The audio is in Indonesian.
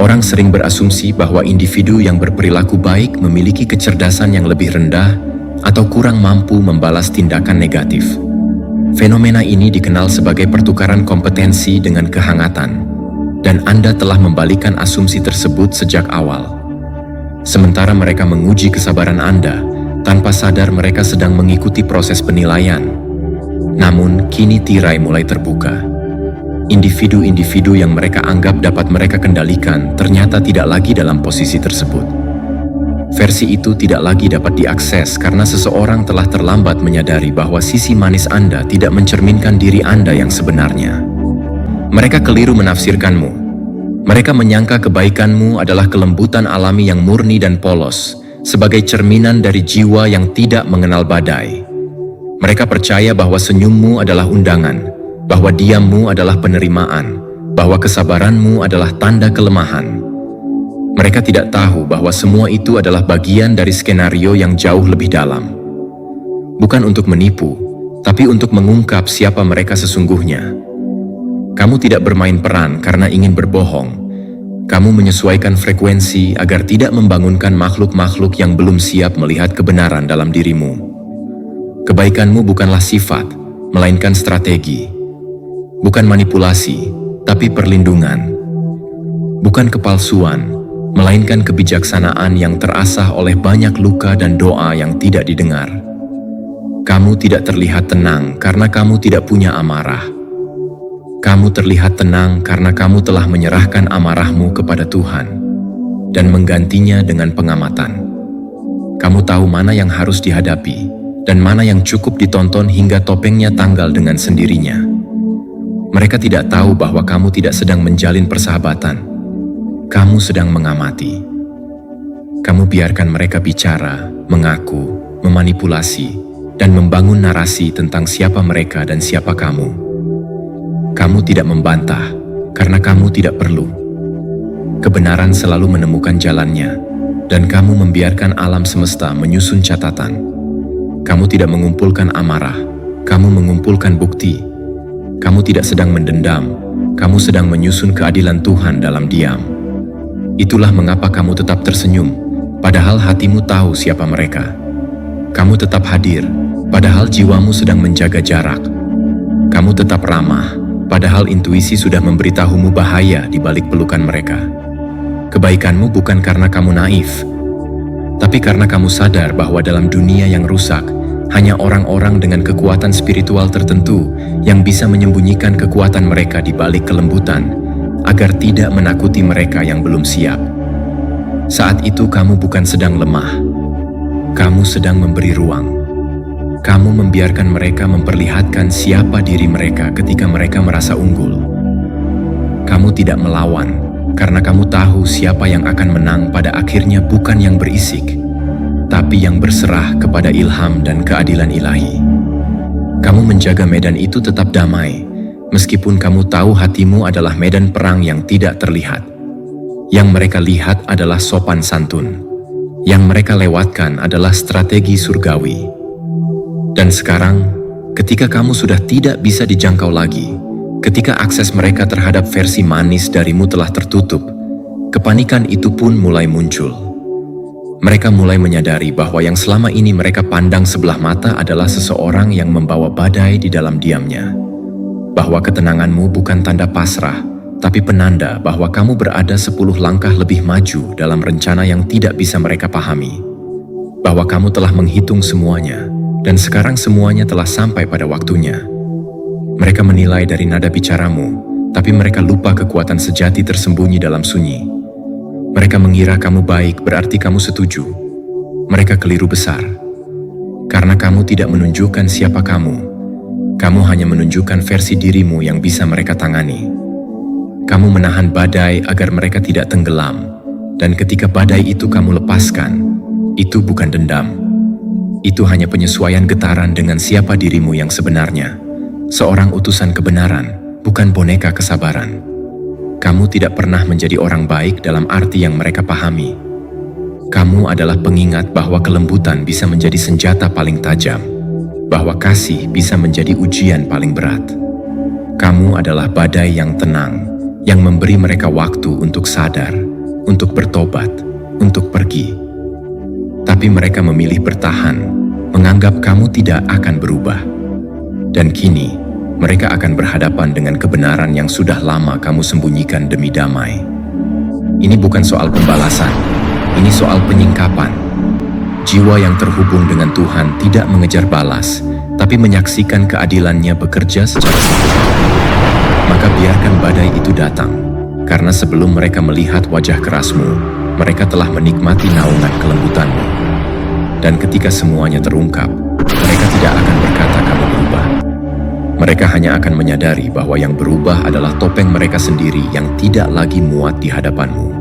Orang sering berasumsi bahwa individu yang berperilaku baik memiliki kecerdasan yang lebih rendah atau kurang mampu membalas tindakan negatif. Fenomena ini dikenal sebagai pertukaran kompetensi dengan kehangatan, dan Anda telah membalikkan asumsi tersebut sejak awal. Sementara mereka menguji kesabaran Anda, tanpa sadar mereka sedang mengikuti proses penilaian. Namun, kini tirai mulai terbuka. Individu-individu yang mereka anggap dapat mereka kendalikan ternyata tidak lagi dalam posisi tersebut. Versi itu tidak lagi dapat diakses karena seseorang telah terlambat menyadari bahwa sisi manis Anda tidak mencerminkan diri Anda yang sebenarnya. Mereka keliru menafsirkanmu. Mereka menyangka kebaikanmu adalah kelembutan alami yang murni dan polos, sebagai cerminan dari jiwa yang tidak mengenal badai. Mereka percaya bahwa senyummu adalah undangan, bahwa diammu adalah penerimaan, bahwa kesabaranmu adalah tanda kelemahan. Mereka tidak tahu bahwa semua itu adalah bagian dari skenario yang jauh lebih dalam. Bukan untuk menipu, tapi untuk mengungkap siapa mereka sesungguhnya. Kamu tidak bermain peran karena ingin berbohong. Kamu menyesuaikan frekuensi agar tidak membangunkan makhluk-makhluk yang belum siap melihat kebenaran dalam dirimu. Kebaikanmu bukanlah sifat, melainkan strategi. Bukan manipulasi, tapi perlindungan. Bukan kepalsuan, melainkan kebijaksanaan yang terasah oleh banyak luka dan doa yang tidak didengar. Kamu tidak terlihat tenang karena kamu tidak punya amarah. Kamu terlihat tenang karena kamu telah menyerahkan amarahmu kepada Tuhan dan menggantinya dengan pengamatan. Kamu tahu mana yang harus dihadapi dan mana yang cukup ditonton hingga topengnya tanggal dengan sendirinya. Mereka tidak tahu bahwa kamu tidak sedang menjalin persahabatan. Kamu sedang mengamati. Kamu biarkan mereka bicara, mengaku, memanipulasi, dan membangun narasi tentang siapa mereka dan siapa kamu. Kamu tidak membantah karena kamu tidak perlu. Kebenaran selalu menemukan jalannya, dan kamu membiarkan alam semesta menyusun catatan. Kamu tidak mengumpulkan amarah, kamu mengumpulkan bukti. Kamu tidak sedang mendendam, kamu sedang menyusun keadilan Tuhan dalam diam. Itulah mengapa kamu tetap tersenyum, padahal hatimu tahu siapa mereka. Kamu tetap hadir, padahal jiwamu sedang menjaga jarak. Kamu tetap ramah, padahal intuisi sudah memberitahumu bahaya di balik pelukan mereka. Kebaikanmu bukan karena kamu naif, tapi karena kamu sadar bahwa dalam dunia yang rusak, hanya orang-orang dengan kekuatan spiritual tertentu yang bisa menyembunyikan kekuatan mereka di balik kelembutan, agar tidak menakuti mereka yang belum siap. Saat itu kamu bukan sedang lemah, kamu sedang memberi ruang. Kamu membiarkan mereka memperlihatkan siapa diri mereka ketika mereka merasa unggul. Kamu tidak melawan, karena kamu tahu siapa yang akan menang pada akhirnya bukan yang berisik, tapi yang berserah kepada ilham dan keadilan ilahi. Kamu menjaga medan itu tetap damai, meskipun kamu tahu hatimu adalah medan perang yang tidak terlihat. Yang mereka lihat adalah sopan santun. Yang mereka lewatkan adalah strategi surgawi. Dan sekarang, ketika kamu sudah tidak bisa dijangkau lagi, ketika akses mereka terhadap versi manis darimu telah tertutup, kepanikan itu pun mulai muncul. Mereka mulai menyadari bahwa yang selama ini mereka pandang sebelah mata adalah seseorang yang membawa badai di dalam diamnya. Bahwa ketenanganmu bukan tanda pasrah, tapi penanda bahwa kamu berada 10 langkah lebih maju dalam rencana yang tidak bisa mereka pahami. Bahwa kamu telah menghitung semuanya, dan sekarang semuanya telah sampai pada waktunya. Mereka menilai dari nada bicaramu, tapi mereka lupa kekuatan sejati tersembunyi dalam sunyi. Mereka mengira kamu baik berarti kamu setuju. Mereka keliru besar. Karena kamu tidak menunjukkan siapa kamu. Kamu hanya menunjukkan versi dirimu yang bisa mereka tangani. Kamu menahan badai agar mereka tidak tenggelam. Dan ketika badai itu kamu lepaskan, itu bukan dendam. Itu hanya penyesuaian getaran dengan siapa dirimu yang sebenarnya. Seorang utusan kebenaran, bukan boneka kesabaran. Kamu tidak pernah menjadi orang baik dalam arti yang mereka pahami. Kamu adalah pengingat bahwa kelembutan bisa menjadi senjata paling tajam, bahwa kasih bisa menjadi ujian paling berat. Kamu adalah badai yang tenang, yang memberi mereka waktu untuk sadar, untuk bertobat, untuk pergi. Tapi mereka memilih bertahan, menganggap kamu tidak akan berubah. Dan kini, mereka akan berhadapan dengan kebenaran yang sudah lama kamu sembunyikan demi damai. Ini bukan soal pembalasan, ini soal penyingkapan. Jiwa yang terhubung dengan Tuhan tidak mengejar balas, tapi menyaksikan keadilannya bekerja secara sempurna. Maka biarkan badai itu datang, karena sebelum mereka melihat wajah kerasmu, mereka telah menikmati naungan kelembutanmu. Dan ketika semuanya terungkap, mereka tidak akan berkata kamu berubah. Mereka hanya akan menyadari bahwa yang berubah adalah topeng mereka sendiri yang tidak lagi muat di hadapanmu.